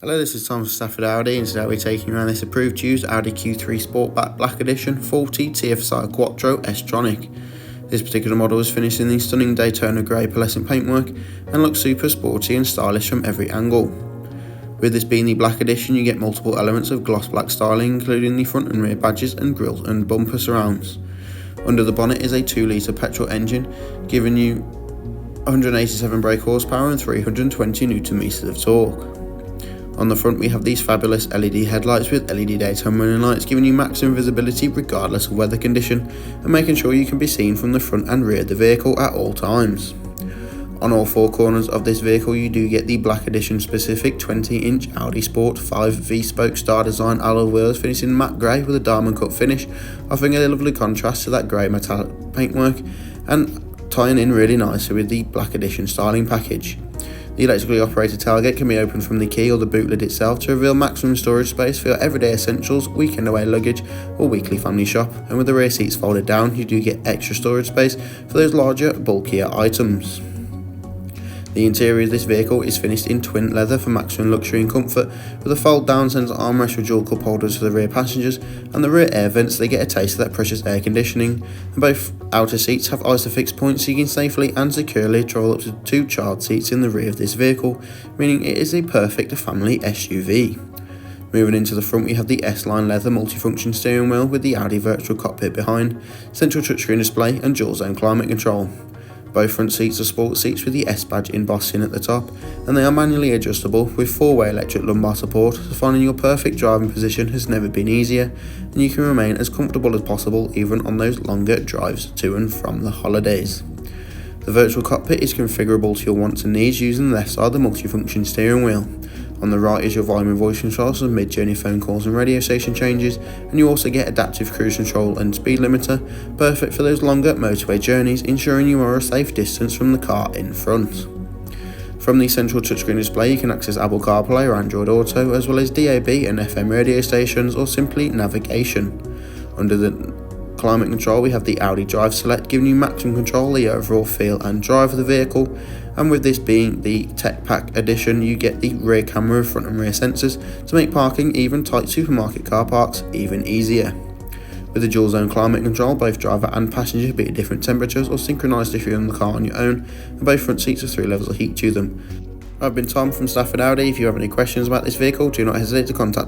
Hello, this is Tom from Stafford Audi, and today we're taking around this approved used Audi Q3 Sportback Black Edition 40 TFSI Quattro S Tronic. This particular model is finished in the stunning Daytona grey pearlescent paintwork and looks super sporty and stylish from every angle. With this being the black edition, you get multiple elements of gloss black styling, including the front and rear badges and grille and bumper surrounds. Under the bonnet is a 2-litre petrol engine, giving you 187 brake horsepower and 320 Nm of torque. On the front we have these fabulous LED headlights with LED daytime running lights, giving you maximum visibility regardless of weather condition and making sure you can be seen from the front and rear of the vehicle at all times. On all four corners of this vehicle you do get the black edition specific 20-inch Audi Sport 5 V-spoke star design alloy wheels finished in matte grey with a diamond cut finish, offering a lovely contrast to that grey metallic paintwork and tying in really nicely with the black edition styling package. The electrically operated tailgate can be opened from the key or the boot lid itself to reveal maximum storage space for your everyday essentials, weekend away luggage or weekly family shop, and with the rear seats folded down you do get extra storage space for those larger, bulkier items. The interior of this vehicle is finished in twin leather for maximum luxury and comfort, with a fold down centre armrest with dual cup holders for the rear passengers, and the rear air vents they get a taste of that precious air conditioning, and both outer seats have Isofix points so you can safely and securely travel up to 2 child seats in the rear of this vehicle, meaning it is a perfect family SUV. Moving into the front we have the S-Line leather multifunction steering wheel with the Audi virtual cockpit behind, central touchscreen display and dual zone climate control. Both front seats are sport seats with the S badge embossing at the top, and they are manually adjustable with 4-way electric lumbar support, so finding your perfect driving position has never been easier, and you can remain as comfortable as possible even on those longer drives to and from the holidays. The virtual cockpit is configurable to your wants and needs using the left side of the multifunction steering wheel. On the right is your volume and voice control, so mid-journey phone calls and radio station changes, and you also get adaptive cruise control and speed limiter, perfect for those longer motorway journeys, ensuring you are a safe distance from the car in front. From the central touchscreen display you can access Apple CarPlay or Android Auto, as well as DAB and FM radio stations or simply navigation. Under the climate control we have the Audi Drive Select, giving you maximum control of the overall feel and drive of the vehicle, and with this being the Tech Pack edition you get the rear camera, front and rear sensors to make parking even tight supermarket car parks even easier. With the dual zone climate control, both driver and passenger be at different temperatures or synchronised if you're in the car on your own, and both front seats have 3 levels of heat to them. I've been Tom from Stafford Audi. If you have any questions about this vehicle, do not hesitate to contact us.